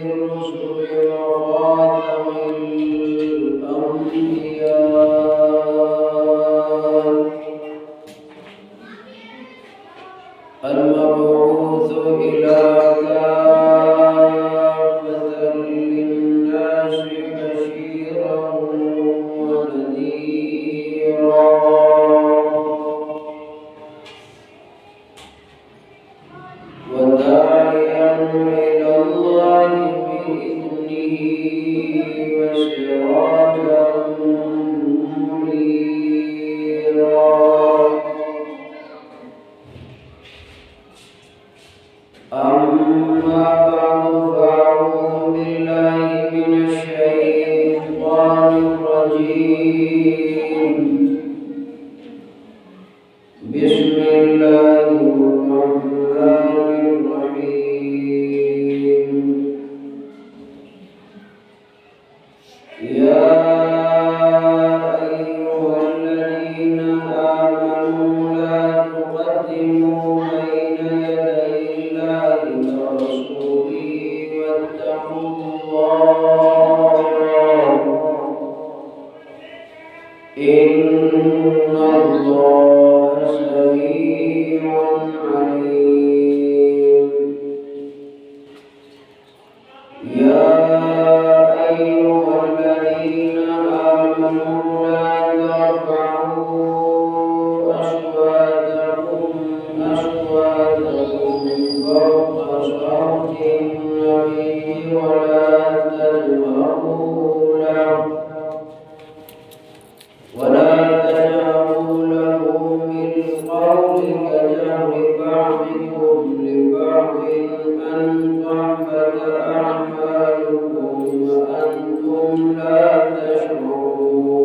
الرسل وخاتم الأنبياء المبعوث إلى كافة للناس بشيرا ونذيرا وداعيا إلى الله بإذنه وسراجا منيرا. أما بعد فأعوذ بالله من الشيطان الرجيم. بسم الله الرحمن الرحيم. يا أيها الذين آمنوا لا تقدموا بين يدي الله ورسوله واتقوا الله إن الله سميع عليم. يا أيها الذين آمنوا لا ترفعوا أصواتكم فوق صوت النبي ولا تجهروا له بالقول كجهر بعضكم لبعض أن تحبط أعمالكم وأنتم لا تشعرون.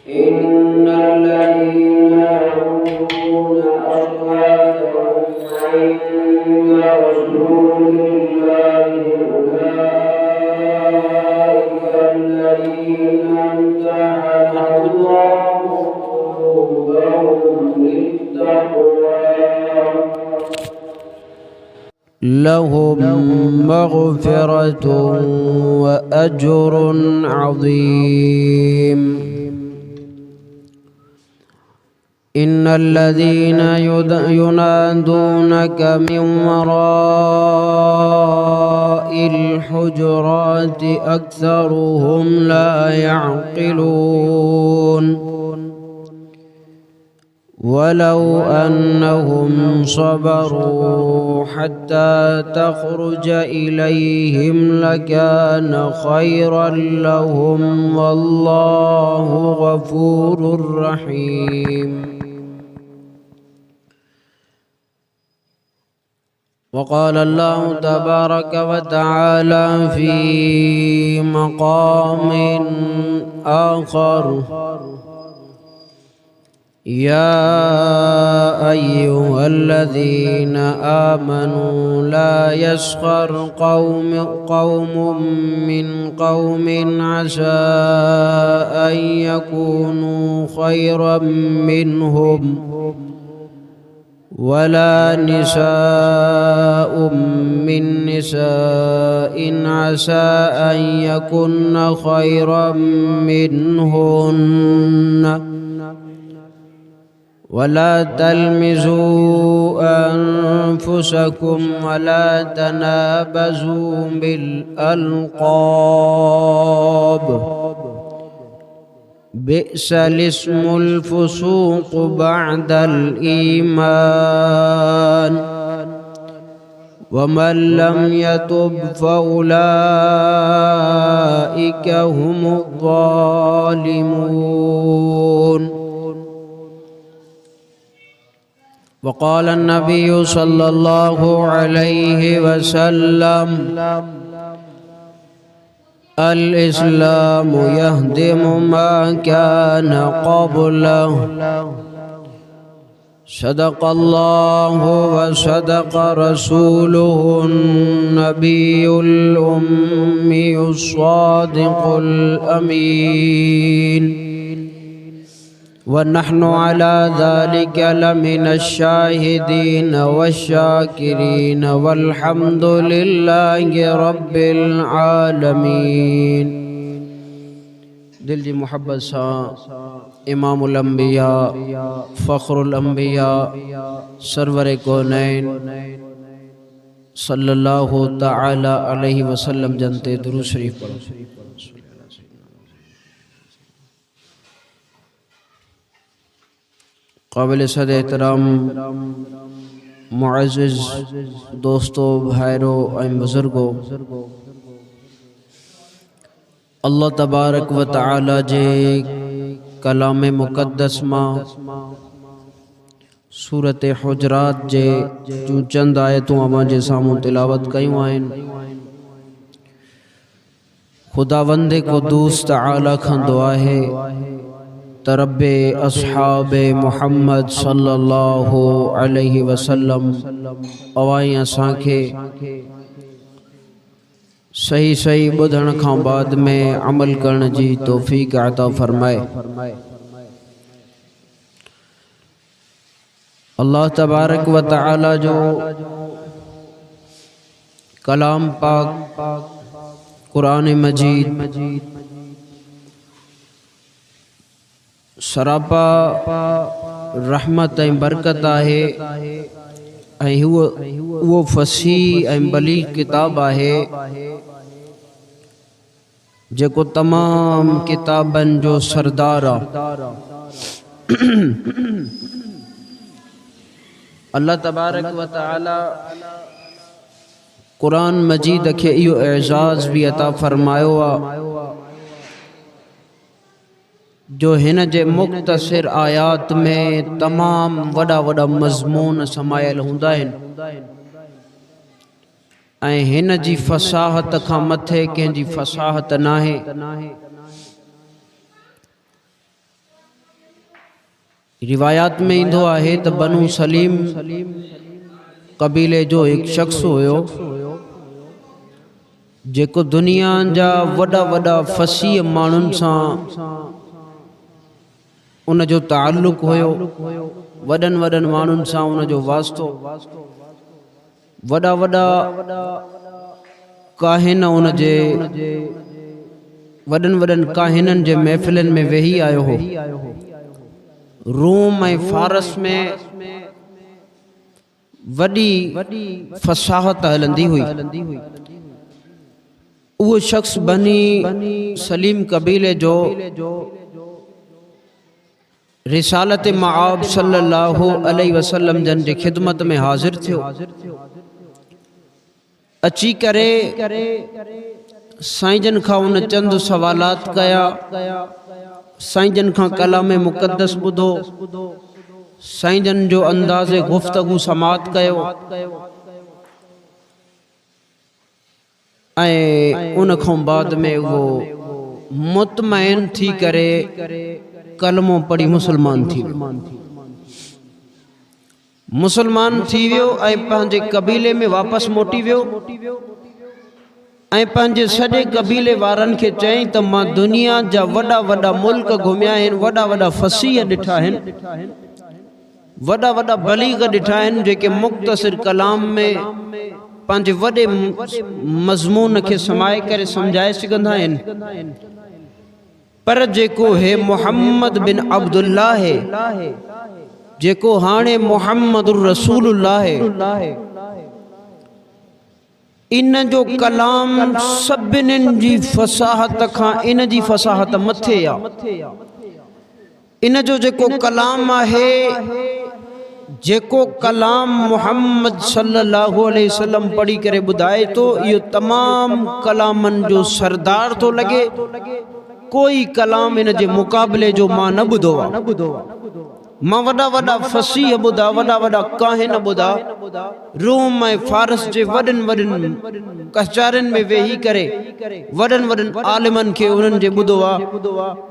إن الذين يغضون أصواتهم عند رسول الله أولئك الذين امتحن الله قلوبهم للتقوى لهم مغفرة وأجر عظيم. إن الذين ينادونك من وراء الحجرات أكثرهم لا يعقلون. ولو أنهم صبروا حتى تخرج إليهم لكان خيرا لهم والله غفور رحيم. وقال الله تبارك وتعالى في مقام آخر: يا أيها الذين آمنوا لا يسخر قوم من قوم عسى أن يكونوا خيرا منهم ولا نساء من نساء عسى أن يكن خيرا منهن ولا تلمزوا أنفسكم ولا تنابزوا بالألقاب بئس الاسم الفسوق بعد الإيمان ومن لم يتب فأولئك هم الظالمون. وقال النبي صلى الله عليه وسلم: الإسلام يهدم ما كان قبله. صدق الله وصدق رسوله النبي الأمي الصادق الأمين. वनहनु अला ज़ालिका लमिनश शाहिदीन वश्शाकिरीन वल्हम्दुलिल्लाहि रब्बिल आलमीन। दिल जी मुहब्बत सा इमामुल अंबिया फ़ख्रुल अंबिया सरवर कौनैन सल्लल्लाहु तआला अलैहि वसल्लम जनते दुरूद शरीफ पढ़ो। काबिल सद एहतराम मुअज़्ज़िज़ दोस्तों भाइरों और बुज़ुर्गों, अल्लाह तबारक व तआला जे कलाम मुक़द्दस मां सूरत हुजरात जे जो चंद आयतूं अवां जे साम्हूं तिलावत कयूं आहिनि। खुदावंद क़ुद्दूस तआला खां दुआ है त रब्बे अस्हाबे मुहम्मद सल्लल्लाहु अलैहि वसल्लम अवाई असांखे सही सही ॿुधण खां बाद में अमल करण जी तौफ़ीक़ अता फरमाए। अल्लाह तबारक व तआला जो कलाम पाक कुरान मजीद सरापा रहमत ऐं बरकत आहे ऐं उहो फसीह ऐं बलीग़ किताब आहे जेको तमाम किताबनि जो सरदार आहे। अल्लाह तबारक व तआला कुरान मजीद खे इहो एजाज़ भी अता फरमायो आहे जो हिन जे मुख़्तसिर आयात में तमाम वॾा वॾा मज़मून समायल हूंदा आहिनि ऐं हिन जी फ़साहत खां मथे कंहिंजी फ़साहत नाहे। रिवायात में इंदो आहे त बनु सलीम कबीले जो एक शख्स हुयो जेको दुनिया जा वॾा वॾा फसीह माण्हुनि सां उन जो ताल्लुक हुयो, वॾनि वॾनि माण्हुनि सां उन जो वास्तो। वॾा वॾा काहिन उन जे वॾनि वॾनि काहिननि जे महफ़िलनि में वेही आयो हो। रोम ऐं फारस में वॾी फ़साहत हलंदी हुई। उहो शख्स बनी सलीम कबीले जो रिसालत मआब सल्लल्लाहु अलैहि वसल्लम जन जे खिदमत में हाजिर थियो। अची करे साईं जन खां उन चंद सवालात कया, साईं जन खां कलाम मुक़द्दस ॿुधो, साईं जन जो अंदाज़े गुफ्तगू समात कयो ऐं उन खां बाद में वो मुतमईन थी करे कलमो पढ़ी मुसलमान थी वियो ऐं पंहिंजे कबीले में वापसि मोटी वियो ऐं पंहिंजे सॼे कबीले वारनि खे चयईं त मां दुनिया जा वॾा वॾा मुल्क घुमिया आहिनि, वॾा वॾा फसीह ॾिठा आहिनि, वॾा वॾा बलीग़ ॾिठा आहिनि जेके मुख़्तसिर कलाम में पंहिंजे वॾे मज़मून खे समाए करे सम्झाए सघंदा आहिनि। पर जेको है मुहम्मद बिन अब्दुल्लाह है, जेको हाणे मुहम्मदुर रसूलुल्लाह है, इन जो कलाम सभिनीनि जी फ़साहत खां इन जी फ़साहत मथे आहे। इन जो जेको कलाम आहे, जेको कलाम मुहम्मद सल्लल्लाहु अलैहि वसल्लम पढ़ी करे ॿुधाए तो, इहो तमाम कलामनि जो सरदार तो लगे। कोई कलाम इन जे मुक़ाबले जो मां न ॿुधो आहे। मां वॾा वॾा फसीह ॿुधा, वॾा वॾा काहिन ॿुधा, रोम ऐं फारस जे वॾनि वॾनि कचारनि में वेही करे वॾनि वॾनि आलिमनि खे उन्हनि जे ॿुधो आहे।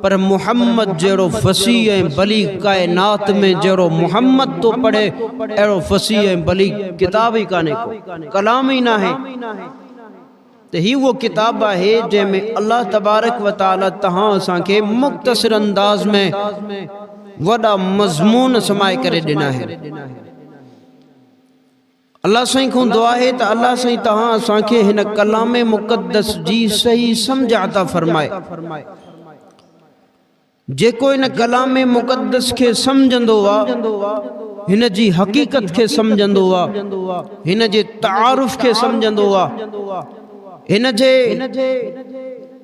पर मुहम्मद जहिड़ो फसीह ऐं बलीग़ काइनात में जहिड़ो मुहम्मद तो पढ़े, अहिड़ो फसीह ऐं बलीग़ किताब ई कान्हे, को कलाम ई न आहे। तो ही वो किताब है जैमें अल्लाह तबारक व ताला तहां असांखे मुख्तसर अंदाज में वॾा मज़मून समाए करे ॾिना आहिनि। अल्लाह साईं खां दुआ है त अल्लाह साईं तव्हां असांखे हिन कलाम मुक़द्दस जी सही सम्झ अता फरमाए। जेको इन कलाम मुक़द्दस खे सम्झंदो आहे, हिन जी हक़ीक़त खे सम्झंदो आहे, हिन जे तारुफ़ खे सम्झंदो आहे, हिन जे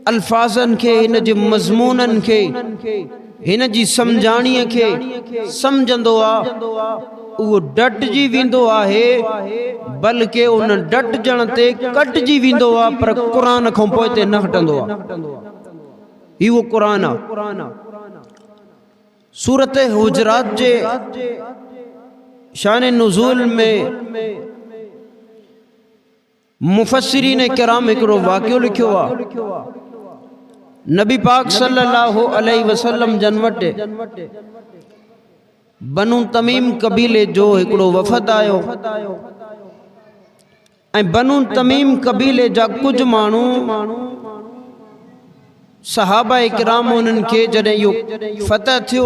अल्फाज़नि खे, हिन जे मज़मूननि खे, हिन जी सम्झाणीअ खे सम्झंदो आहे, उहो डटिजी वेंदो आहे, बल्कि उन डटजण ते कटिजी वेंदो आहे, पर क़ुरान खां पोइ ते न हटंदो आहे। इहो क़ुरान आहे। सूरत हुजरात जे शान नुज़ूल में मुफ़स्सिरीन किराम हिकिड़ो वाक़ियो लिखियो आहे। नबी पाक सल्लल्लाहु अलैहि वसल्लम जन वटि बनु तमीम कबीले जो हिकिड़ो वफ़द आयो ऐं बनु तमीम कबीले जा कुझु माण्हू सहाबा किराम उन्हनि खे जॾहिं इहो फतह थियो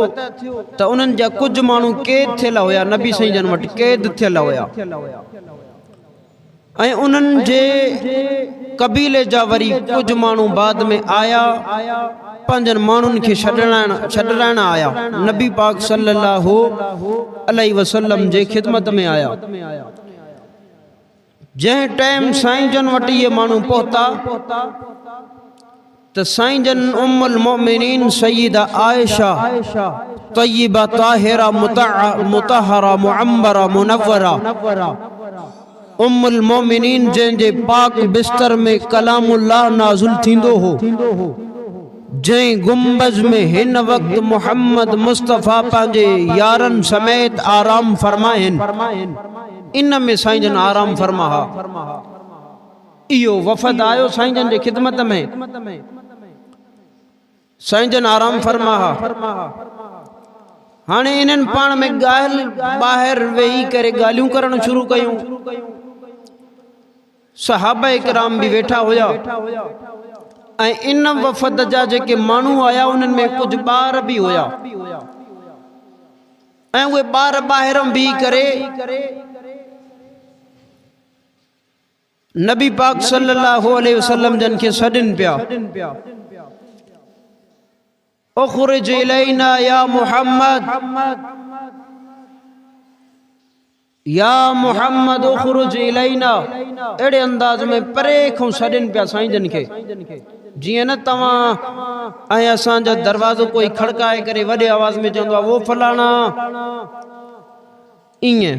त उन्हनि जा कुझु माण्हू क़ैद थियल हुया, नबी साईं जन वटि क़ैद थियल हुया ऐं उन्हनि जे कबीले जा वरी कुझु माण्हू बाद में आया, पंहिंजनि माण्हुनि खे छॾाइण आया, नबी पाक सल्लल्लाहु अलैहि वसल्लम जे ख़िदमत में आया। जंहिं टाइम साईं जन वटि इहे माण्हू पहुता त साईं जन उम्मुल मोमिनीन सय्यदा आयशा तय्यबा ताहिरा मुतहरा मुअम्बरा मुनव्वरा उम्मुल मोमिनीन जंहिंजे पाक बिस्तर में कलामुल्लाह नाज़िल थींदो हो, जंहिं गुंबज में हिन वक्त मोहम्मद मुस्तफ़ा पंहिंजे यारनि समेत आराम फरमाइनि, इन में साईं जन आराम फरमा हा। इहो वफ़द आयो साईं जन जे ख़िदमत में, साईं जन आराम फरमा हा। हाणे इन्हनि पाण में ॻाल्हि ॿाहिरि वेही करे ॻाल्हियूं करण शुरू कयूं। सहाबा किराम भी वेठा हुया ऐं इन वफ़द जा जेके माण्हू आया उन्हनि में कुछ ॿार भी हुया ऐं उहे ॿार ॿाहिरि बीह करे नबी पाक सल्लल्लाहु अलैहि वसल्लम जन के सॾनि पिया, उख़्रिज इलैना या मुहम्मद, या मुहम्मद उख़्रिज इलैना। अड़े अंदाज में परे खां सॾनि पिया साईं जन के, जीअं न तव्हां ऐं असांजो दरवाज़ो कोई खड़काए करे वॾे आवाज़ में चवंदो आहे वो फलाना, ईअं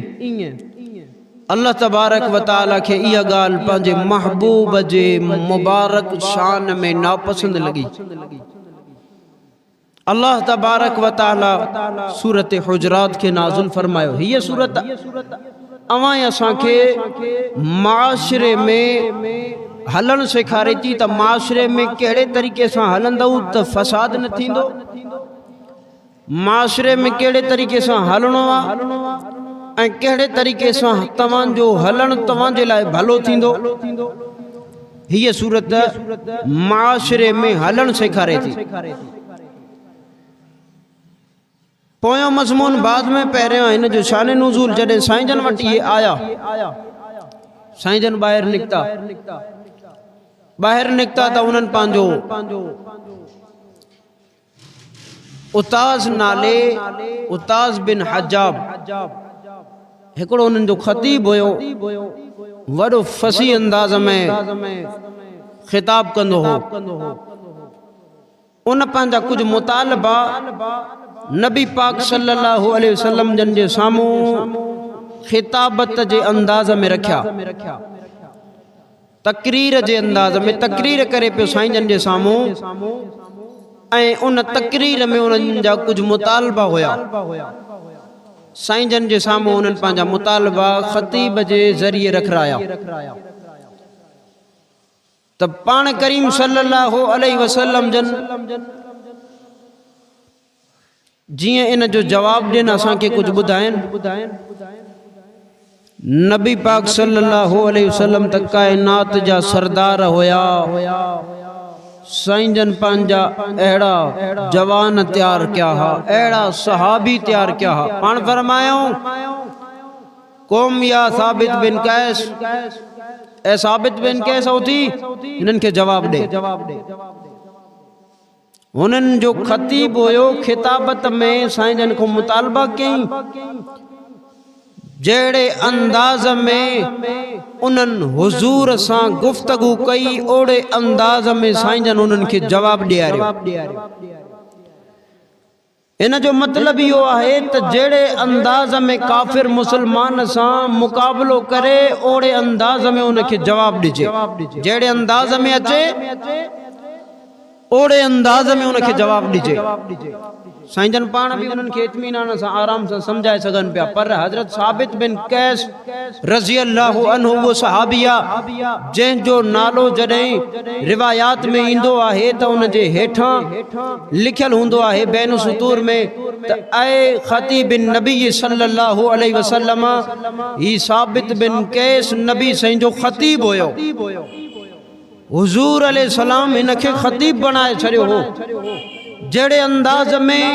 अल्लाह तबारक व तआला खे इहा ॻाल्हि पंहिंजे महबूब जे मुबारक शान में नापसंद लगी। अल्लाह तबारक व तआला सूरत हुजरात के नाज़िल फरमायो। हीअ सूरत अवां असांखे माशरे में हलण सेखारे थी त माशरे में कहिड़े तरीक़े सां हलंदव त फसाद न थींदो, माशरे में कहिड़े तरीक़े सां हलणो आहे ऐं कहिड़े तरीक़े सां तव्हांजो हलण तव्हांजे लाइ भलो थींदो। हीअ सूरत माशरे में हलण सेखारे थी। पोयों मज़मून बाद में पहिरियों हिन जो शान नुज़ूल जॾहिं साईं जन वटि इहे आया, साईं जन ॿाहिरि निकिता त उन्हनि पंहिंजो उताज़ नाले उताज़ बिन हजाब हिकिड़ो उन्हनि जो ख़तीब हुयो, वॾो फसी अंदाज़ में ख़िताब कंदो हो। उन पंहिंजा कुछ मुतालबा नबी पाक सल्लल्लाहु अलैहि वसल्लम जन जे साम्हूं ख़िताबत जे अंदाज़ में रखिया, तकरीर जे अंदाज़ में तकरीर करे पियो साईं जन जे साम्हूं ऐं उन तकरीर में उन्हनि जा कुछ मुतालबा हुया। साईं जन जे साम्हूं उन्हनि पंहिंजा मुतालबा ख़तीब जे ज़रिए रखराया त पाण करीम सल्लल्लाहु अलैहि वसल्लम जन जिए इन जो जवाब ॾिन असांखे कुछ ॿुधाइनि। नबी पाक सल्लल्लाहु अलैहि वसल्लम त कायनात जा सरदार हुया, साईं जन पंहिंजा अहिड़ा जवान तैयार किया हा, अहिड़ा सहाबी तैयार किया हा। पाण फरमायो कौम या साबित बिन कैस, ए साबित बिन कैस उथी इन्हनि खे जवाब ॾे। हुननि जो ख़तीब हुयो, खिताबत में साईं जन को मुतालबा कयईं, जहिड़े अंदाज़ में उन्हनि हुज़ूर सां गुफ़्तगू कई, ओड़े अंदाज़ में साईं जन उन्हनि खे जवाब ॾियारियो। इन जो मतलब इहो आहे त जहिड़े अंदाज़ में काफ़िर मुसलमान सां मुक़ाबलो करे, ओड़े अंदाज़ में उनखे जवाब ॾिजे। जहिड़े अंदाज़ में अचे ओड़े अंदाज़ में उनखे जवाब ॾिजे। साईं जन पाण भी उन्हनि खे इत्मीनान सां आराम सां समझाए सघनि पिया। पर हज़रत साबित बिन कैस रज़ी अल्लाहु अन्हु वो सहाबिया जंहिंजो नालो जॾहिं रिवायात में ईंदो आहे त उन जे हेठां लिखियल हूंदो आहे बैन सुतूर में त ऐ ख़तीब बिन नबी सल्लल्लाहु अलैहि वसल्लम, ही साबित बिन कैस नबी साईं जो ख़तीब हुयो। हुज़ूर अलैहिस्सलाम हिनखे ख़तीब बनाए छॾियो हो। जहिड़े अंदाज़ में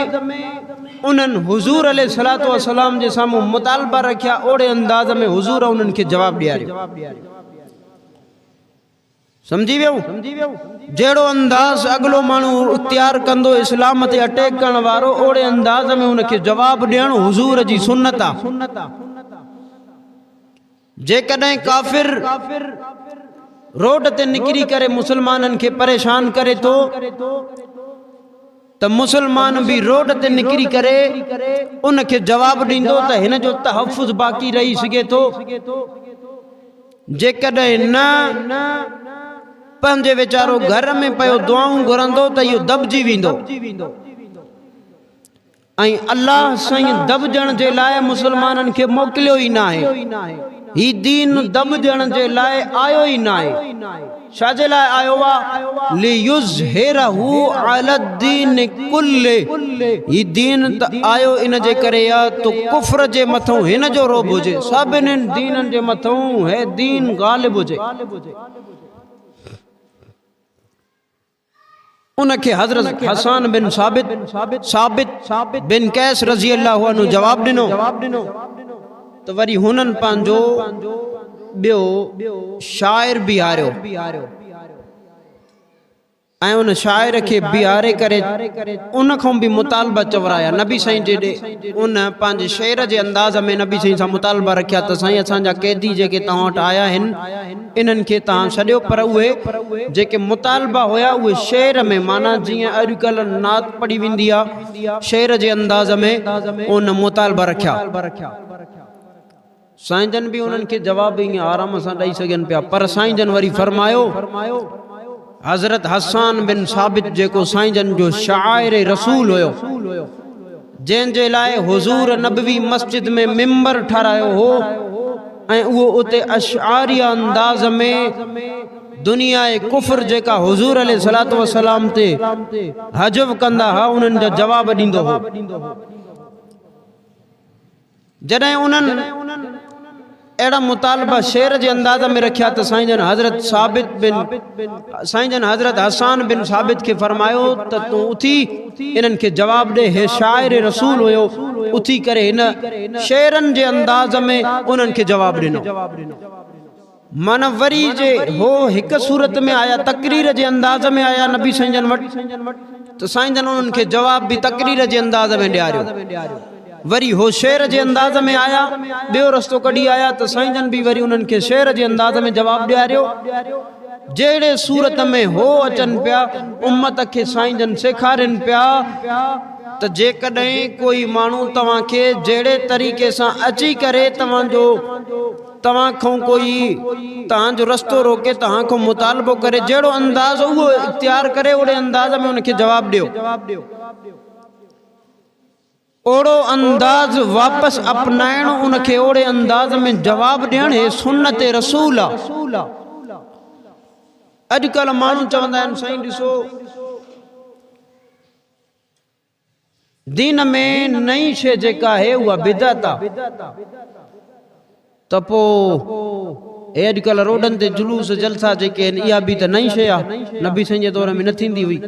उन्हनि हुज़ूर अलैहिस्सलातु वस्सलाम जे साम्हूं मुतालबा रखिया, ओड़े अंदाज़ में हुज़ूर उन्हनि खे जवाब ॾियारियो। समझी वियो? जहिड़ो अंदाज़ अगलो माण्हू इख्तियार कंदो इस्लाम ते अटैक करण वारो, ओड़े अंदाज़ में उनखे जवाब ॾियणु हुज़ूर जी सुन्नत आहे। जेकॾहिं काफ़िर रोड ते निकिरी करे मुसलमाननि खे परेशान करे तो त मुसलमान भी रोड ते निकिरी करे उनखे जवाब ॾींदो त हिन जो तहफ़ुज़ बाक़ी रही सघे थो। जेकॾहिं न पंहिंजे वीचारो घर में पियो दुआऊं घुरंदो त इहो दॿिजी वेंदो। ऐं अल्लाह साईं दॿजण जे लाइ मुसलमाननि खे मोकिलियो ई न आहे। ही दीन दॿजण जे लाइ आयो ई न आहे। छाजे लाइ आयो आहे? लियुज़हिरहु अलद्दीन कुल्ले। ही दीन त आयो इन जे करे आहे तो कुफ्र जे मथों हिन जो रोब हुजे, सभिनी दीननि जे मथों है दीन गालिब हुजे। उनखे हज़रत हसन बिन साबित बिन कैस रज़ी अल्लाहु अन्हु जवाब ॾिनो त वरी हुननि पंहिंजो ॿियो शाइर बीहारियो ऐं उन शाइर खे बीहारे करे उन खां भी मुतालबा चवराया। नबी साईं जे ॾे उन पंहिंजे शेर जे अंदाज़ में नबी साईं सां मुतालबा रखिया त साईं असांजा कैदी जेके तव्हां वटि आया आहिनि इन्हनि खे तव्हां छॾियो, पर उहे जेके मुतालबा हुया उहे शेर में, माना जीअं अॼुकल्ह नात पढ़ी वेंदी आहे शेर जे अंदाज़ में उन मुतालबा रखिया। साईं जन भी उन्हनि खे जवाब ईअं आराम सां ॾेई सघनि पिया, पर साईं जन वरी फरमायो हज़रत हसन बिन साबित जेको साईं जन जो शाइर रसूल हुयो, जंहिंजे लाइ हुज़ूर नबवी मस्जिद में मिंबर ठारायो हो ऐं उहो उते अशआरिया अंदाज़ में दुनिया कुफ्र जेका हुज़ूर अलैहिस्सलातु वस्सलाम ते हजब कंदा हा उन्हनि जा जवाब ॾींदो हो। जॾहिं उन्हनि अहिड़ा मुतालबा शेर जे अंदाज़ में रखिया त साईं जन हज़रत हसन बिन साबित खे फरमायो त तूं उथी इन्हनि खे जवाब ॾे। हे शाइर रसूल हुयो, उथी करे हिन शेरनि जे अंदाज़ में उन्हनि खे जवाब ॾिनो। मन वरी जे हो हिक सूरत में आया, तकरीर जे अंदाज़ में आया नबी साईं जन वटि, त साईं जन उन्हनि खे जवाब भी तकरीर जे अंदाज़ में ॾियारियो। वरी हो शेर जे अंदाज़ में आया, ॿियो रस्तो कढी आया त साईं जन भी वरी उन्हनि खे शेर जे अंदाज़ में जवाब ॾियारियो। जहिड़े सूरत में हो अचनि पिया उम्मत खे साईं जन सेखारनि पिया त जेकॾहिं कोई माण्हू तव्हांखे जहिड़े तरीक़े सां अची करे तव्हां खां कोई तव्हांजो रस्तो रोके, तव्हां खां मुतालबो करे, जहिड़ो अंदाज़ उहो इख्तियार करे ओड़े अंदाज़ में उनखे जवाब ॾियो। ओड़ो अंदाज़ वापसि अपनाइणो, उनखे ओड़े अंदाज़ में जवाब ॾियणु हे सुन्नत रसूल आहे। अॼुकल्ह माण्हू चवंदा आहिनि साईं ॾिसो दीन में नई शइ जेका आहे उहा बिदअत आहे, त पोइ हे अॼुकल्ह रोडनि ते जुलूस जलसा जेके आहिनि इहा बि त नई शइ आहे, नबी साईं जे दौर में न थींदी हुई।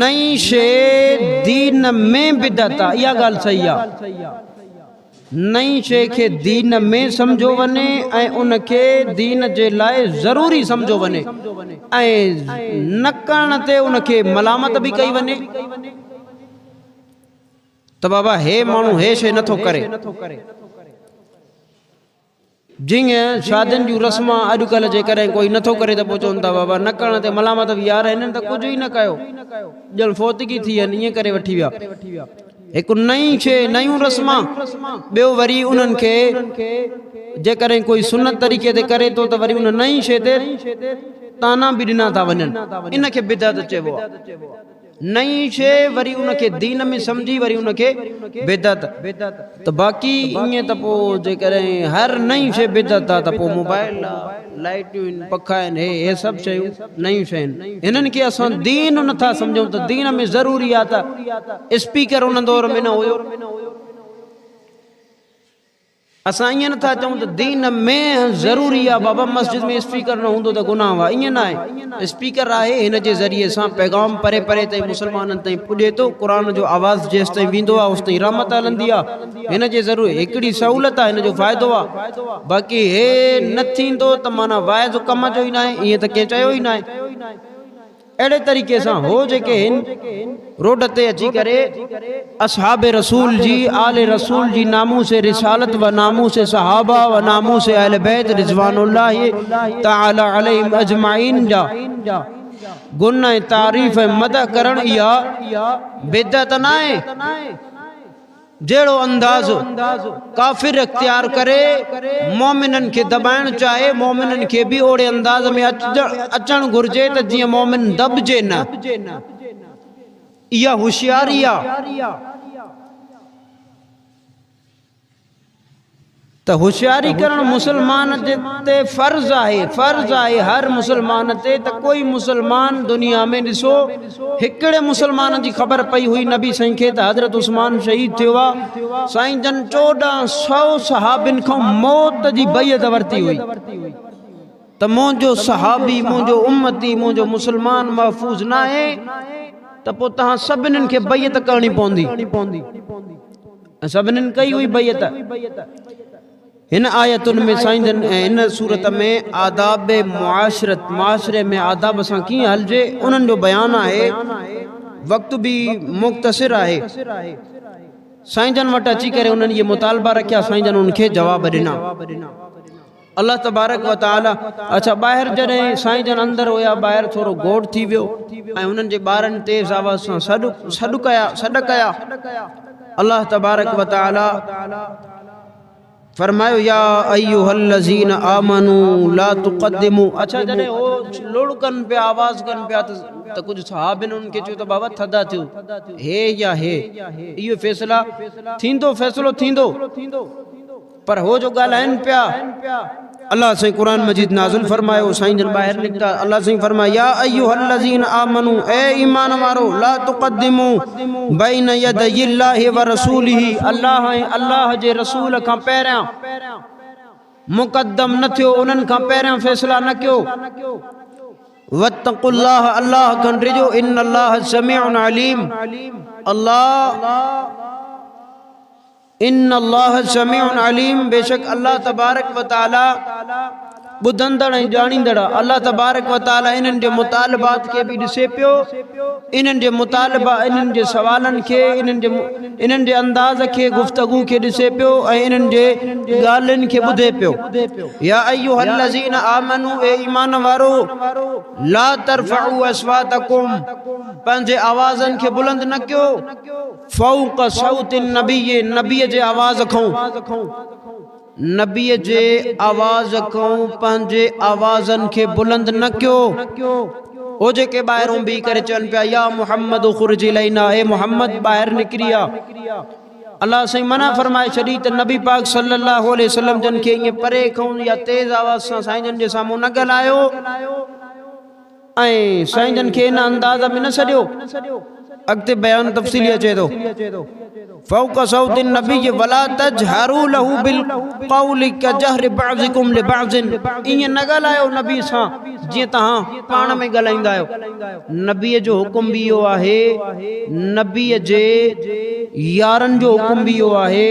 नई शइ दीन में बिदअत आहे, इहा ॻाल्हि सही आहे। नई शइ खे दीन में सम्झो वञे ऐं उनखे दीन जे लाइ ज़रूरी सम्झो वञे ऐं न करण ते उनखे मलामत बि कई वञे त बाबा हे माण्हू हे शइ नथो करे। जीअं शादियुनि जूं रस्मां अॼुकल्ह जे कॾहिं कोई नथो करे त पोइ चवनि था बाबा न करण ते मलामत बि यार हिननि त कुझु ई न कयो, ॼण फोतगी थी आहिनि ईअं करे वठी विया। हिकु नई शइ नयूं रस्मां, ॿियो वरी उन्हनि खे जेकॾहिं कोई सुनत तरीक़े ते करे थो त वरी उन नई शइ ते ताना बि ॾिना था वञनि, इनखे बिदअत चइबो आहे। नई शइ वरी उनखे दीन में सम्झी वरी उनखे बिदअत। त बाक़ी ईअं त पोइ जेकॾहिं हर नई शइ बिदअत आहे त पोइ मोबाइल आहे, लाइटियूं आहिनि, पखा आहिनि, हे सभु शयूं नयूं शयूं आहिनि। हिननि खे असां दीन नथा सम्झूं त दीन में ज़रूरी आहे त स्पीकर उन दौर में न हुयो। असां ईअं नथा चऊं त दीन में ज़रूरी आहे बाबा मस्जिद में स्पीकर न हूंदो त गुनाह आहे, ईअं न आहे। स्पीकर आहे, हिन जे ज़रिए सां पैगाम परे परे ताईं मुस्लमाननि ताईं पुॼे थो। क़ुर जो आवाज़ जेसि ताईं वेंदो आहे होसि ताईं रहमत हलंदी आहे। हिन जे ज़रूरु हिकिड़ी सहूलियत आहे, हिन जो फ़ाइदो आहे। बाक़ी हे न थींदो त माना वाइज कम जो ई न आहे, ईअं त कंहिं चयो ई न आहे। अहिड़े तरीक़े सां हो जेके आहिनि रोड ते अची करे असहाब रसूल जी, आले रसूल जी नामूस रिसालत व नामूस सहाबा व नामूस अहले बैत रिज़वानुल्लाहि तआला अलैहिम अजमाइन जा गुण ऐं तारीफ़ ऐं मदह करण इहा बिदअत न आहे। जहिड़ो अंदाज़ काफ़िर इख्तियार करे मोमिननि खे दबाइण चाहे, मोमिननि खे बि ओड़े अंदाज़ में अचणु घुर्जे त जीअं मोमिन दबजे न। इहा होशियारी आहे। त होशियारी करण मुसलमान ते फर्ज़ आहे हर मुसलमान ते। त कोई मुसलमान दुनिया में ॾिसो, हिकिड़े मुसलमान जी ख़बर पई हुई नबी साईं खे त हज़रत उस्मान शहीद थियो आहे। साईं जन 1400 सहाबिन खां मौत जी बैयत वरिती हुई त मुंहिंजो सहाबी, मुंहिंजो उम्मती, मुंहिंजो मुसलमान महफ़ूज़ न आहे त पोइ तव्हां सभिनीनि खे बैयत करणी पवंदी। सभिनीनि कई हुई बैयत। हिन आयतुनि में साईं जन हिन सूरत में आदाब मुआशरत, मुआशरे में आदाब सां कीअं हलिजे उन्हनि जो बयानु आहे। वक़्तु बि मुख़्तसिर आहे। साईं जन वटि अची करे उन्हनि इहे मुतालबा रखिया, साईं जन उनखे जवाब ॾिना। अल्लाह तबारक व तआला। अच्छा, ॿाहिरि जॾहिं साईं जन अंदरि हुया, ॿाहिरि थोरो गोड़ थी वियो ऐं उन्हनि जे ॿारनि तेज़ आवाज़ सां सॾ कया। अल्लाह तबारक व तआला फरमायो या अय्युहल्लज़ीन आमनू ला तुक़द्दिमू। अच्छा, जॾहिं हो लोड़ कनि पिया, आवाज़ कनि पिया त कुझु सहाबिन उन्हनि खे चयो त बाबा थदा थियो, हे या हे, इहो फ़ैसिला थींदो, फ़ैसिलो थींदो। पर हो जो ॻाल्हाइनि पिया, अल्लाह साईं क़ुर मजीद नाज़िल फरमायो। साईं जन ॿाहिरि निकिता, अल्लाह साईं फरमाया या अय्युहल्लज़ीन आमनू, ए ईमान वारो, ला तुक़द्दिमू बैन यदयिल्लाहि व रसूलिही। अल्लाह ऐं अल्लाह जे रसूल खां पहिरियां मुक़द्दम न थियो, उन्हनि खां पहिरियां फ़ैसिला न कयो। वत्तक़ुल्लाह, अल्लाह खां डिॼो। इन्नल्लाह समीउन अलीम, इन्नल्लाह समीउन अलीम, बेशक अल्लाह तबारक व तआला ॿुधंदड़ ऐं ॼाणींदड़। अल्लाह तबारक व तआला इन्हनि जे मुतालबात खे बि ॾिसे पियो, इन्हनि जे मुतालबा, इन्हनि जे सवालनि खे, इन्हनि जे अंदाज़ खे, गुफ़्तगू खे ॾिसे पियो ऐं इन्हनि जे ॻाल्हियुनि खे ॿुधे पियो। या अय्युहल्लज़ीन आमनू, ए ईमान वारो, ला तरफ़उ अस्वातकुम, पंहिंजे आवाज़नि खे बुलंद न कयो, फ़ौक़ सौतिन नबी, नबीअ जे आवाज़ खां, नबीअ जे आवाज़ खां पंहिंजे आवाज़नि खे बुलंद न कयो। हो जेके ॿाहिरों बीह करे चवनि पिया या मुहम्मद खुर्ज इलैना, हे मुहम्मद ॿाहिरि निकिरी आ, अल्लाह साईं मना फरमाए छॾी त नबी पाक सल्लल्लाहु अलैहि वसल्लम जन खे ईअं परे खां या तेज़ आवाज़ सां साईं जन जे साम्हूं न ॻाल्हायो ऐं साईं जन खे इन अंदाज़ में न छॾियो। अॻिते बयान तफ़सीली अचे थो फौक़ सौति नबी वला तजहरू लहू बिल क़ौलि कजहरि बअज़िकुम लिबअज़िन ईअं न ॻाल्हायो नबी सां जीअं तव्हां पाण में ॻाल्हाईंदा आहियो नबीअ जो हुकुम बि इहो आहे नबीअ जे यारनि जो हुकुम बि इहो आहे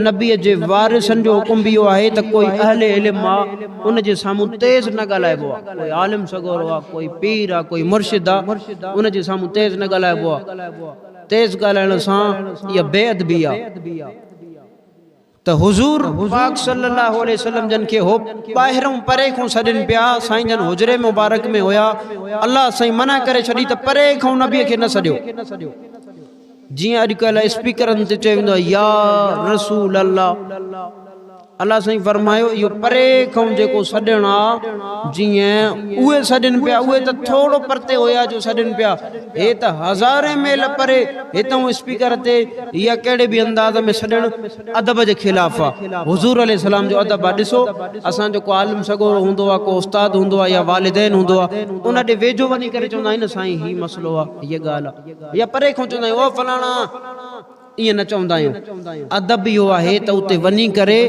नबीअ जे वारिसनि जो हुकुम बि इहो आहे त कोई अहले इल्म आहे उन जे साम्हूं तेज़ न ॻाल्हाइबो आहे कोई आलिम सगोरो आहे कोई पीर आहे कोई मुर्शिद आहे उन जे साम्हूं तेज़ न ॻाल्हाइबो आहे तेज़ ॻाल्हाइण सां इहा बेअदबी आहे त हुज़ूर पाक सल्लल्लाहु अलैहि वसल्लम जन खे हो ॿाहिरों परे खां सॾनि पिया साईं जन हुजरे मुबारक में हुया अल्लाह साईं मना करे छॾी त परे खां नबीअ खे न सॾियो जीअं अॼुकल्ह स्पीकरनि ते चयो वेंदो आहे या रसूल अल्लाह अल्लाह साईं फरमायो इहो परे खां जेको सॾणु आहे जीअं उहे सॾनि पिया उहे त थोरो परते हुया जो सॾनि पिया हे त हज़ारे मेल परे हितां स्पीकर ते या कहिड़े बि अंदाज़ में सॾणु अदब जे ख़िलाफ़ आहे हुज़ूर अलैहिस्सलाम जो अदब आहे ॾिसो असांजो को आलिम सगोरो हूंदो आहे को उस्ताद हूंदो आहे या वालिदैन हूंदो आहे उन ॾे वेझो वञी करे चवंदा आहिनि साईं हीउ मसइलो आहे हीअ ॻाल्हि आहे या परे खां चवंदा आहियूं ओ फलाणा ईअं न चवंदा आहियूं अदब इहो आहे त उते वञी करे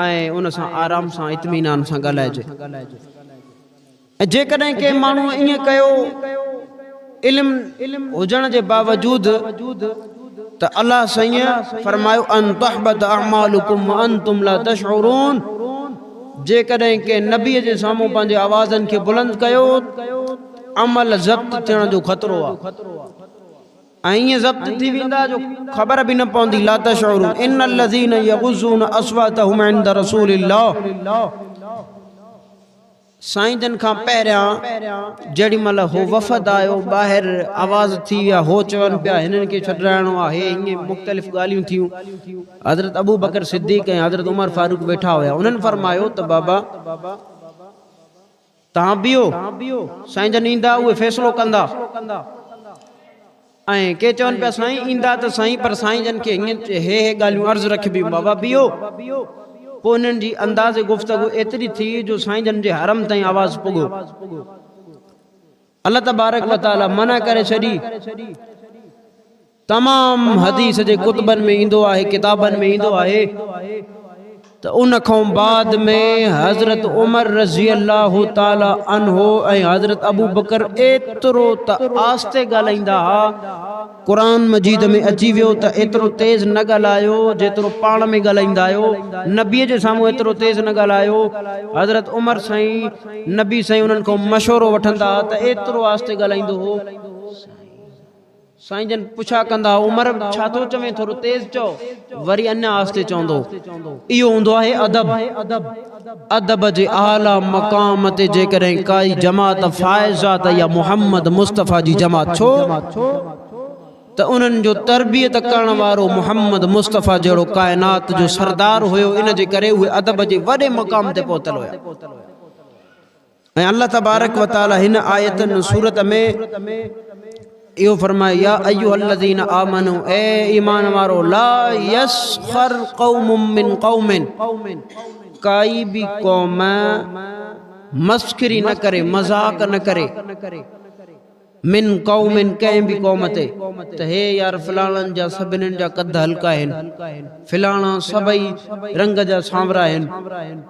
ऐं उन सां आराम सां इत्मीनान सां ॻाल्हाइजे ऐं जेकॾहिं कंहिं माण्हूअ ईअं कयो इल्म हुजण जे बावजूद त अल्लाह साईं फरमायो अन तहबत अअमालुकुम व अंतुम ला तशउरून जेकॾहिं कंहिं नबीअ जे साम्हूं पंहिंजे आवाज़नि खे बुलंद कयो अमल ज़ब्त थियण जो ख़तरो आहे ऐं ईअं ज़ब्त थी वेंदा जो ख़बर बि न पवंदी ला तशउरून इन्नल लज़ीन यग़ुज़ून अस्वातहुम इंद रसूलिल्लाह साईं जन खां पहिरियां जेॾी महिल हो वफ़द आयो ॿाहिरि आवाज़ थी विया हो चवनि पिया हिननि खे छॾाइणो आहे ईअं मुख़्तलिफ़ ॻाल्हियूं थियूं हज़रत अबू बकर सिद्दीक़ ऐं हज़रत उमर फारूक वेठा हुया उन्हनि फरमायो त बाबा तव्हां बीहो साईं जन ईंदा उहे फ़ैसिलो कंदा ऐं के चवनि पिया साईं ईंदा त साईं पर साईं जन खे हीअं हे ॻाल्हियूं अर्ज़ु रखबियूं बाबा बीहो पोइ उन्हनि जी अंदाज़ गुफ़्तगू एतिरी थी जो साईं जन जे हरम ताईं आवाज़ पुॻो अल्लाह तबारक व तआला मना करे छॾी तमामु हदीस जे कुतुबनि में ईंदो आहे किताबनि में ईंदो आहे त उन खां बाद में हज़रत उमर रज़ी अल्लाह ताला अन्हो ऐं हज़रत अबू बकर एतिरो त आस्ते ॻाल्हाईंदा हुआ क़ुरान मजीद में अची वियो त एतिरो तेज़ न ॻाल्हायो जेतिरो पाण में ॻाल्हाईंदा आहियो नबीअ जे साम्हूं एतिरो तेज़ न ॻाल्हायो हज़रत उमर साईं नबी साईं उन्हनि खां मशवरो वठंदा त एतिरो आस्ते ॻाल्हाईंदो हो साईं जन पुछा कंदा उमर छा थो चवे थोरो तेज़ चओ वरी अञा आस्ते चवंदो इहो हूंदो आहे अदब अदब जे आला मक़ाम ते जेकॾहिं काई जमात फ़ाइज़ात या मुहम्मद मुस्तफ़ा जी जमात छो त उन्हनि जो तरबियत करण वारो मुहम्मद मुस्तफ़ा जहिड़ो काइनात जो सरदार हुयो इन जे करे उहे अदब जे वॾे मक़ाम ते पहुतल हुया ऐं अल्लाह तबारक व तआला हिन आयतन सूरत में इहो फरमाए या अय्युहल्लज़ीना आमनू ए ईमान वारो ला यस्खर क़ौमुम मिन क़ौमिन काई भी कौम मस्खरी न करे मजाक न करे मिन क़ौमिन कंहिं भी कौम ते त हे यार फलाणनि जा सभिनीनि जा कद हल्का आहिनि फलाणा सभई रंग जा सांवरा आहिनि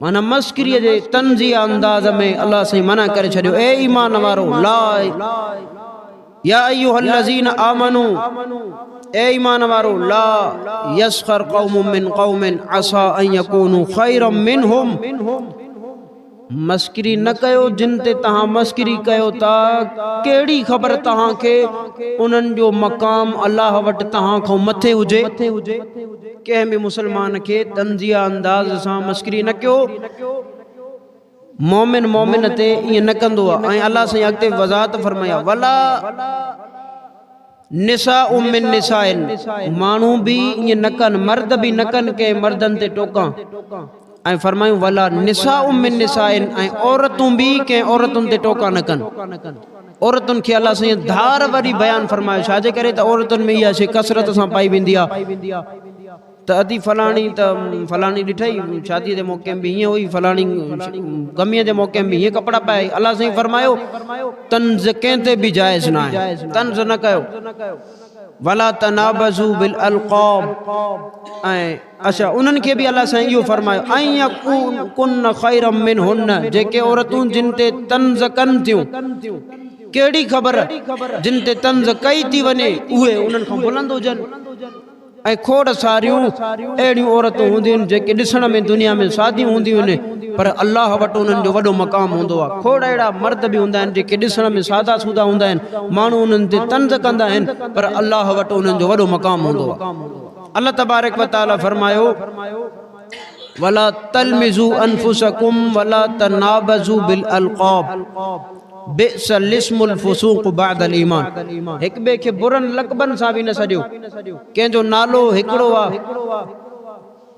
माना मस्करीअ जे तंज़िया अंदाज़ में अल्लाह साईं मना करे छॾियो ए ईमान वारो ला या अय्युहल्लज़ीना आमनू ए ईमान वारो ला यस्खर क़ौमुम मिन क़ौमिन असा अन यकूनू खैरम मिनहुम मस्करी न कयो जिन ते तव्हां मस्करी कयो था कहिड़ी ख़बर तव्हांखे उन्हनि जो मक़ाम अल्लाह वटि तव्हां खां मथे हुजे कंहिं बि मुस्लमान खे तंज़िया अंदाज़ सां मस्करी न कयो मोमिन मोमिन ते ईअं न कंदो आहे ऐं अल्लाह साईं अॻिते वज़ाहत फरमाया वला निसाउ मिन निसाइन माण्हू बि ईअं न कनि मर्द बि न कनि कंहिं मर्दनि ते टोकां ऐं फरमायूं वला निसाउ मिन निसाइन ऐं औरतूं बि कंहिं औरतुनि ते टोका न कनि औरतुनि खे अल्लाह साईं धार वरी बयानु फरमायो छाजे करे त औरतुनि में इहा शइ कसरत सां पाई वेंदी आहे त अदी फलाणी ॾिठई शादीअ जे मौक़े में बि हीअं हुई फलाणी गमीअ जे मौक़े में बि हीअं कपिड़ा पाए अलाह साईं फरमायो तंज़ कंहिं ते बि जाइज़ न आहे तंज़ न कयो वला तनाबज़ू बिल अलक़ाब ऐं अच्छा उन्हनि खे बि अलाह साईं इहो फरमायो ऐं यकुन खैरम मिनहुन जेके औरतूं जिन ते तंज़ कनि थियूं कहिड़ी ख़बर जिन ते तंज़ कई थी वञे उहे उन्हनि खां बुलंद हुजनि ऐं खोड़ सारियूं अहिड़ियूं औरतूं हूंदियूं आहिनि जेके ॾिसण में दुनिया में सादियूं हूंदियूं आहिनि पर अल्लाह वटि उन्हनि जो वॾो मक़ाम हूंदो आहे खोड़ अहिड़ा मर्द बि हूंदा आहिनि जेके ॾिसण में सादा सूदा हूंदा आहिनि माण्हू उन्हनि ते तंज़ कंदा आहिनि पर अल्लाह वटि उन्हनि जो वॾो मक़ाम हूंदो आहे अल्लाह तबारक व तआला फरमायो वला तलमिज़ू अनफुसकुम वला तनाबज़ू बिल अलक़ाब बिअसल इस्मुल फुसूक़ बअदल ईमान हिक ॿिए खे बुरनि लक़बनि सां बि न सॾियो कंहिंजो नालो हिकिड़ो आहे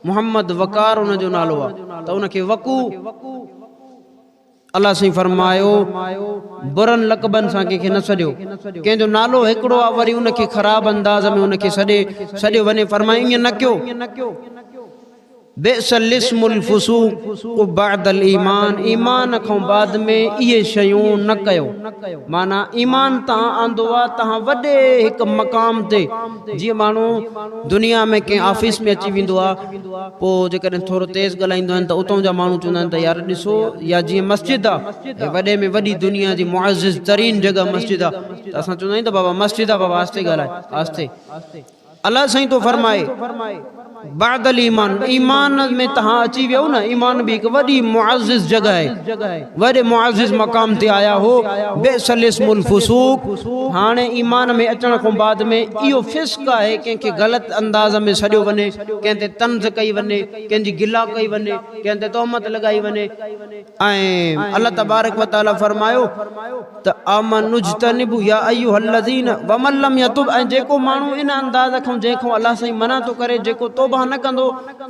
मोहम्मद वकार उनजो नालो आहे त उनखे वकू अल्लाह साईं फरमायो बुरनि लक़बनि सां कंहिंखे न सॾियो कंहिंजो नालो हिकिड़ो आहे वरी उनखे ख़राब अंदाज़ में उनखे सॾियो वञे फरमायो ईअं न कयो बिअसल इस्मुल फुसूक़ बअदल ईमान ईमान खां बाद में इहे शयूं न कयो माना ईमान तव्हां आंदो आहे तव्हां वॾे हिकु मक़ाम ते जीअं माण्हू दुनिया में कंहिं ऑफिस में अची वेंदो आहे पोइ जेकॾहिं थोरो तेज़ ॻाल्हाईंदो आहिनि त उतां जा माण्हू चवंदा आहिनि त यार ॾिसो या जीअं मस्जिद आहे वॾे में वॾी दुनिया जी मुअज़्ज़िज़ तरीन जॻह मस्जिद आहे त असां चवंदा आहियूं त बाबा मस्जिद आहे बाबा आस्ते ॻाल्हाए आस्ते अल्लाह साईं तो फरमाए बादल ईमान ईमान में तहां अची वियो न ईमान भी एक वडी मुअज़्ज़िज़ जगह है वडे मुअज़्ज़िज़ मकाम ते आया हो बेसल इस्मुल फुसूक हाने ईमान में अचण को बाद में इयो फिस्क है के गलत अंदाज में सडियो वने केंते तंज कई वने केंजी गिला कई वने केंते तोहमत लगाई वने ऐ अल्लाह तबारक व तआला फरमायो त आमनुजतनिबु या अय्युहल्लज़ीन वमन लम यतुब ऐ जेको मानू इन अंदाज खो जेको अल्लाह सही मना तो करे जेको तौबा न कंदो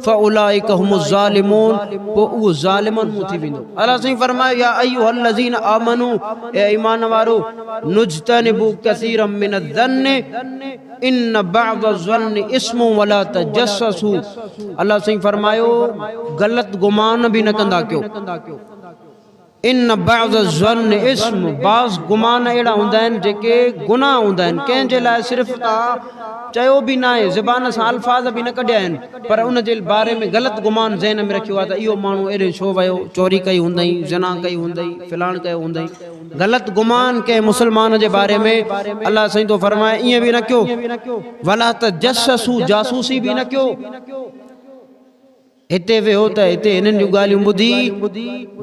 फउलाइक हुमुज़ ज़ालिमून वो वो ज़ालिमन मुथी विंदो अल्लाह सही फरमायो या अय्युहल्लज़ीन आमनु ए ईमान वारो नुजतनिबु कसीरम मिनज़्ज़न्न इन बअज़-ज़न्न इस्मु वला तजस्ससु अल्लाह सही फरमायो गलत गुमान भी न कंदा क्यों इन बअज़-ज़न्न इस्म बाज़ गुमान एड़ा हुंदा आहिनि जेके गुनाह हुंदा आहिनि कंहिंजे लाइ सिर्फ़ तव्हां चयो भी ना है ज़बान सां अल्फाज भी न कढिया आहिनि पर उन जे बारे में गलत गुमान ज़हन में रखियो आहे त इहो माण्हू एॾे छो वियो चोरी कई हूंदई जना कई हूंदई फिलाण कयो हूंदई गलत गुमान कंहिं मुसलमान जे बारे में अल्लाह सही तो फरमाए ईअं भी न कयो वला तजस्ससु जासूसी भी न कयो हिते वियो त हिते हिननि जूं ॻाल्हियूं ॿुधी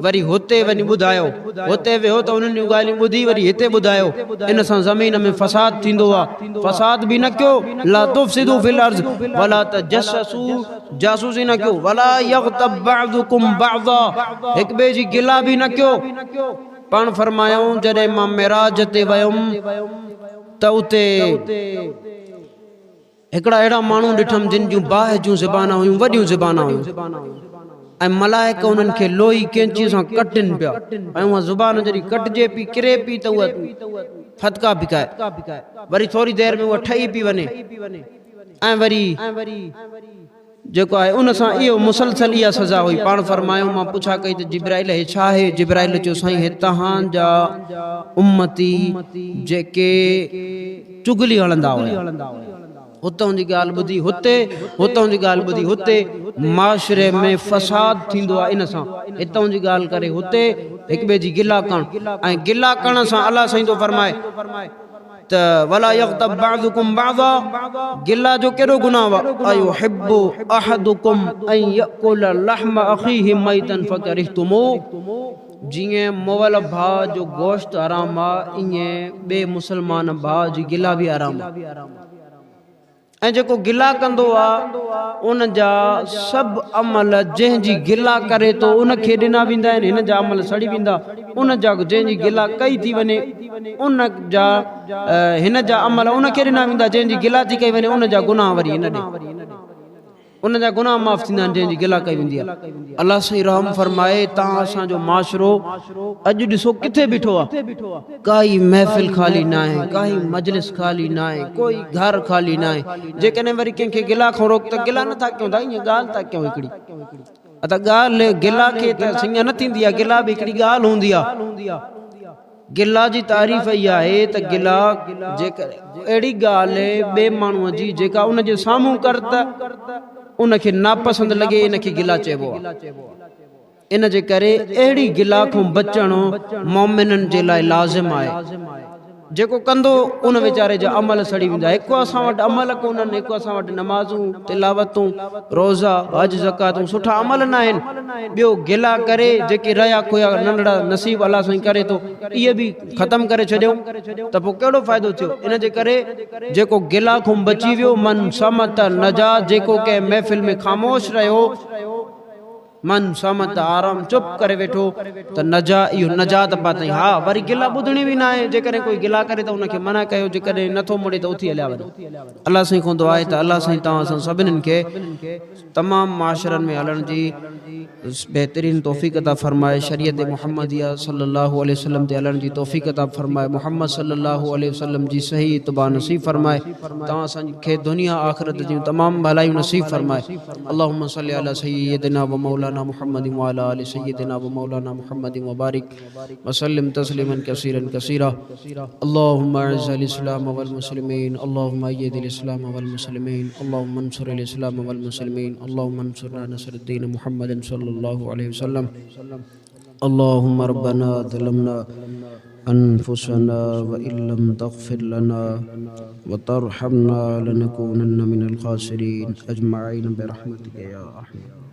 वरी हुते वञी ॿुधायो हुते वियो त उन्हनि जूं ॻाल्हियूं ॿुधी वरी हिते ॿुधायो इन सां ज़मीन में फसाद थींदो आहे फसाद भी न कयो ला तुफ़सिदू फिल अर्ज़ वला तजस्ससू जासूसी न कयो वला यग़्तब बअदुकुम बअज़ा हिक ॿिए जी गिला भी न कयो पाण फरमायूं जॾहिं मां मेराज ते वयुमि त उते एकड़ा एड़ा मानू डिठम जिन जूं बाह जूं ज़बाना हुयूं वडियूं ज़बाना हुयूं ऐं मलाइक उन्हनि खे लोही कैंची सां कटिन पिया ऐं उहा ज़ुबान जॾहिं कटिजे पई किरे पई त उहा फतका पिकाए वरी थोरी देर में उहा ठही पई वञे ऐं वरी जेको आहे उन सां इहो मुसलसल इहा सज़ा हुई पाण फरमायो मां पुछा कई त जिब्राइल हे छा आहे जिब्राइल चयो साईं हे तव्हांजा उम्मती जेके चुगली हलंदा हुआ हुतों जी गाल बुधी हुते हुतों जी गाल बुधी हुते माशरे में फसाद थींदो आहे इन सां हितों जी गाल करे हुते हिक ॿिए जी गिला करण ऐं गिला करण सां अल्लाह साईं तो फरमाए त वला यग़्तब बअदुकुम बअज़ा गिला जो केड़ो गुनाह वा अयुहिब्बु अहदुकुम अन यअकुल लहम अखीहि मैतन फकरिहतुमू जिए मोवल भा जो गोश्त हराम आहे इएं ॿिए मुसलमान भा जी गिला भी हराम ऐं जेको गिला कंदो आहे उन जा सभु अमल जंहिंजी गिला करे तो उनखे ॾिना वेंदा आहिनि हिन जा अमल सड़ी वेंदा उन जा जंहिंजी गिला कई थी वञे उन जा हिन जा अमल उनखे ॾिना वेंदा जंहिंजी गिला थी कई वञे उन जा गुनाह वरी हिन ॾे उन जा गुनाह माफ़ थींदा आहिनि जंहिंजी गिला कई वेंदी आहे। अल्लाह सही रहम फरमाए तव्हां असांजो माशरो अॼु ॾिसो किथे बीठो आहे, काई महफ़िल ख़ाली न आहे, काई मजलिस ख़ाली न आहे, कोई घर ख़ाली न आहे। जेकॾहिं वरी कंहिंखे गिला खां रोक त गिला नथा कयूं था, ईअं ॻाल्हि था कयूं हिकिड़ी त ॻाल्हि गिला खे त सिंग न थींदी आहे, गिला बि हिकिड़ी ॻाल्हि हूंदी आहे। गिला जी तारीफ़ इहा आहे त गिला जेकर अहिड़ी ॻाल्हि ॿिए माण्हूअ जी जेका उन जे साम्हूं कर त उनखे नापसंदि लॻे, इनखे गिला चइबो आहे। इन जे करे अहिड़ी गिला खां बचणो मोमिननि जे लाइ लाज़िम आहे। जेको कंदो उन वीचारे जा अमल सड़ी वेंदा। हिकु असां वटि अमल कोन्हनि, हिकु असां वटि नमाज़ूं, तिलावतूं, रोज़ा, हज, ज़कातूं सुठा अमल न आहिनि। ॿियो गिला करे जेके रहिया खोया नंढड़ा नसीब अलाह साईं करे थो, इहे बि ख़तमु करे छॾियूं त पोइ कहिड़ो फ़ाइदो थियो। इन जे करे जेको गिला खां बची वियो, मन समत नजा, जेको कंहिं महफ़िल में ख़ामोश रहियो, मन समत आराम चुप करे वेठो त नजा इहो नजात पातई। हा वरी गिला ॿुधणी बि न आहे, जेकॾहिं कोई गिला करे त उनखे मना कयो, जेकॾहिं नथो मुड़े त उथी हलिया वञो। अल्लाह साईं खां दुआ आहे त अल्लाह साईं तव्हां असां सभिनीनि खे तमामु माशरनि में हलण जी बहितरीन तौफ़ीक़ अता फरमाए, शरीयत मुहम्मदिया सल्लल्लाहु अलैहि वसल्लम ते हलण जी तौफ़ीक़ अता फरमाए, मुहम्मद सल्लल्लाहु अलैहि वसल्लम जी सही इत्तिबा नसीब फरमाए, तव्हां असांखे दुनिया आख़िरत जूं तमामु भलायूं नसीब फरमाए। अल्लाहुम्मा सल्ली अला सय्यिदिना व मौलाना मुहम्मद व अला आलि सय्यिदिना व मौलाना मुहम्मद व बारिक व सल्लिम तस्लीमन कसीरन कसीरा। अल्लाहुम्मा अज़्ज़िल इस्लाम वल मुस्लिमीन, अल्लाहुम्मा अय्यिदिल इस्लाम वल मुस्लिमीन, अल्लाहुम्मा अंसुरिल इस्लाम वल मुस्लिमीन, अल्लाहुम्मा अंसुरना नसरुद्दीन मुहम्मदन सल्लल्लाहु अलैहि वसल्लम। अल्लाहुम्मा रब्बना ज़लमना अनफुसना व इल्लम तग़फिर लना व तरहमना लनकूनन्ना मिनल खासिरीन अजमईन बिरहमतिका या अरहम।